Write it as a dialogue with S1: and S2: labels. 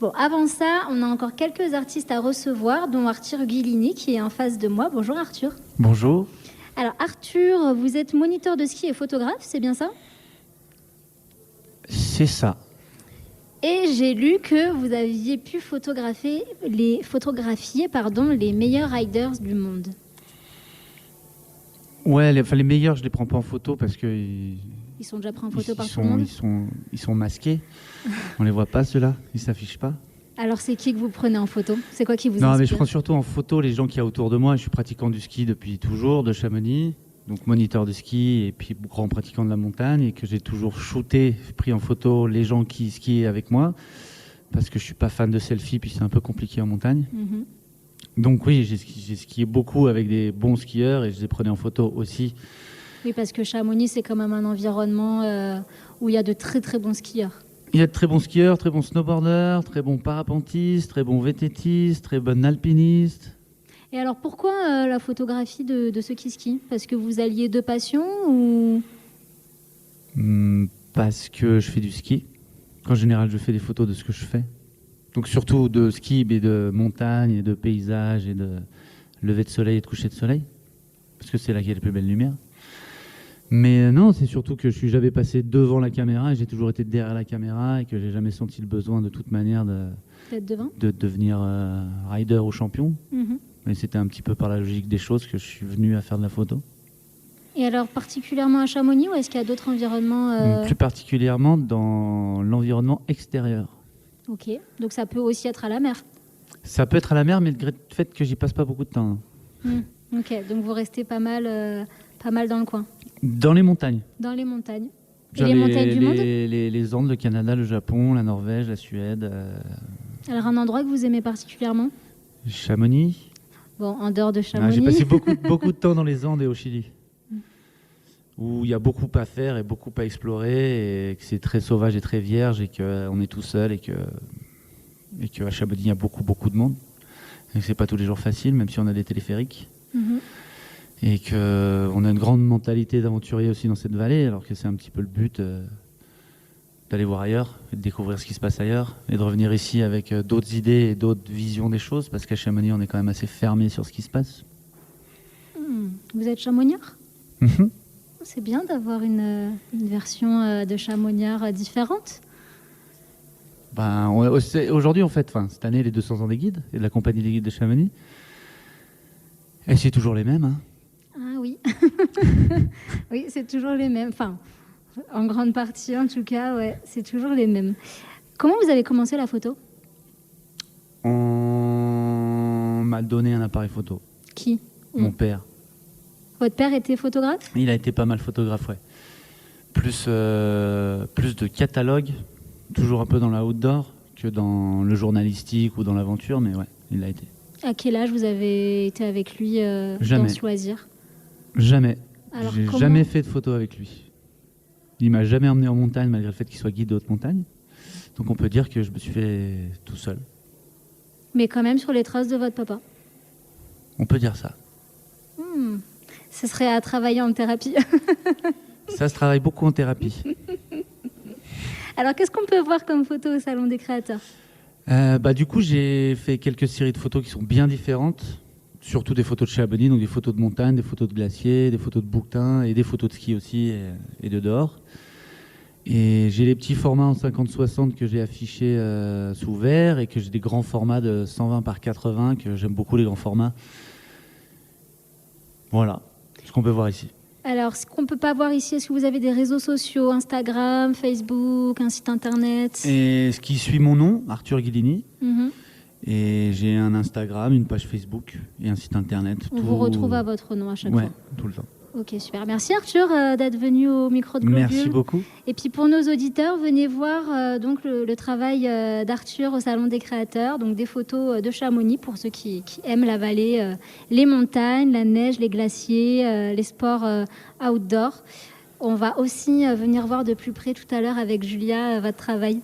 S1: Bon, avant ça, on a encore quelques artistes à recevoir, dont Arthur Guilini qui est en face de moi. Bonjour Arthur.
S2: Bonjour.
S1: Alors Arthur, vous êtes moniteur de ski et photographe, c'est bien ça?
S2: C'est ça.
S1: Et j'ai lu que vous aviez pu photographier les meilleurs riders du monde.
S2: Ouais, les meilleurs, je les prends pas en photo parce que
S1: Ils sont déjà pris en photo par tout le monde.
S2: ils sont masqués. On les voit pas ceux-là, ils s'affichent pas.
S1: Alors c'est qui que vous prenez en photo? C'est quoi qui vous
S2: Non,
S1: inspire?
S2: mais je prends surtout en photo les gens qu'il y a autour de moi. Je suis pratiquant du ski depuis toujours, de Chamonix, donc moniteur de ski et puis grand pratiquant de la montagne, et que j'ai toujours shooté, pris en photo les gens qui skient avec moi, parce que je suis pas fan de selfie, puis c'est un peu compliqué en montagne.
S1: Mhm.
S2: Donc oui, j'ai skié beaucoup avec des bons skieurs et je les prenais en photo aussi.
S1: Oui, parce que Chamonix, c'est quand même un environnement où il y a de très très bons skieurs.
S2: Il y a de très bons skieurs, très bons snowboarders, très bons parapentistes, très bons VTTistes, très bonnes alpinistes.
S1: Et alors pourquoi la photographie de ceux qui skient? Parce que vous alliez deux passions ou...
S2: Parce que je fais du ski. En général, je fais des photos de ce que je fais. Donc surtout de ski, mais de montagne, et de paysage, et de lever de soleil et de coucher de soleil. Parce que c'est là qu'il y a les plus belles lumières. Mais non, c'est surtout que je suis jamais passé devant la caméra et j'ai toujours été derrière la caméra et que j'ai jamais senti le besoin de toute manière
S1: Peut-être devant?
S2: de devenir rider ou champion.
S1: Mhm.
S2: Mais c'était un petit peu par la logique des choses que je suis venu à faire de la photo.
S1: Et alors particulièrement à Chamonix ou est-ce qu'il y a d'autres environnements
S2: Plus particulièrement dans l'environnement extérieur.
S1: Ok, donc ça peut aussi être à la mer.
S2: Ça peut être à la mer, mais le fait que j'y passe pas beaucoup de temps.
S1: Ok, donc vous restez pas mal dans le coin.
S2: Dans les montagnes.
S1: Dans les montagnes. Et
S2: Genre
S1: les montagnes du monde?
S2: les Andes, le Canada, le Japon, la Norvège, la Suède.
S1: Alors un endroit que vous aimez particulièrement?
S2: Chamonix.
S1: Bon, en dehors de Chamonix.
S2: J'ai passé beaucoup de temps dans les Andes et au Chili, où il y a beaucoup à faire et beaucoup à explorer, et que c'est très sauvage et très vierge, et qu'on est tout seul, et que à Chamonix, il y a beaucoup de monde. Et que c'est pas tous les jours facile, même si on a des téléphériques.
S1: Mhm.
S2: Et qu'on a une grande mentalité d'aventurier aussi dans cette vallée, alors que c'est un petit peu le but d'aller voir ailleurs, et de découvrir ce qui se passe ailleurs, et de revenir ici avec d'autres idées et d'autres visions des choses, parce qu'à Chamonix, on est quand même assez fermé sur ce qui se passe.
S1: Vous êtes chamoniard?
S2: Mhm.
S1: C'est bien d'avoir une version de chamoniard différente.
S2: Ben, aujourd'hui, en fait, cette année, les 200 ans des guides, et de la compagnie des guides de Chamonix, et c'est toujours les mêmes. Hein.
S1: Ah oui. Oui, c'est toujours les mêmes. Enfin, en grande partie, en tout cas, ouais, c'est toujours les mêmes. Comment vous avez commencé la photo?
S2: On m'a donné un appareil photo.
S1: Qui?
S2: Mon père.
S1: Votre père était photographe?
S2: Il a été pas mal photographe, ouais. Plus de catalogue, toujours un peu dans la outdoor que dans le journalistique ou dans l'aventure, mais ouais, il a été.
S1: À quel âge vous avez été avec lui
S2: Jamais.
S1: dans ce loisir?
S2: Jamais.
S1: Alors,
S2: J'ai
S1: comment-
S2: jamais fait de photo avec lui. Il m'a jamais emmené en montagne, malgré le fait qu'il soit guide de haute montagne. Donc on peut dire que je me suis fait tout seul.
S1: Mais quand même sur les traces de votre papa.
S2: On peut dire ça.
S1: Ce serait à travailler en thérapie.
S2: Ça se travaille beaucoup en thérapie.
S1: Alors, qu'est-ce qu'on peut voir comme photo au Salon des Créateurs?
S2: Du coup, j'ai fait quelques séries de photos qui sont bien différentes. Surtout des photos de Chamonix, donc des photos de montagne, des photos de glaciers, des photos de bouquetins et des photos de ski aussi et de dehors. Et j'ai les petits formats en 50-60 que j'ai affichés sous verre, et que j'ai des grands formats de 120 par 80, que j'aime beaucoup les grands formats. Voilà ce qu'on peut voir ici.
S1: Alors, ce qu'on ne peut pas voir ici, est-ce que vous avez des réseaux sociaux, Instagram, Facebook, un site internet?
S2: Et ce qui suit mon nom, Arthur Guilini.
S1: Mhm.
S2: Et j'ai un Instagram, une page Facebook et un site internet.
S1: On vous retrouve à votre nom à chaque
S2: Ouais,
S1: fois.
S2: tout le temps.
S1: Ok, super. Merci Arthur d'être venu au micro de Globule.
S2: Merci beaucoup.
S1: Et puis pour nos auditeurs, venez voir donc le travail d'Arthur au Salon des Créateurs, donc des photos de Chamonix pour ceux qui aiment la vallée, les montagnes, la neige, les glaciers, les sports outdoor. On va aussi venir voir de plus près tout à l'heure avec Julia votre travail.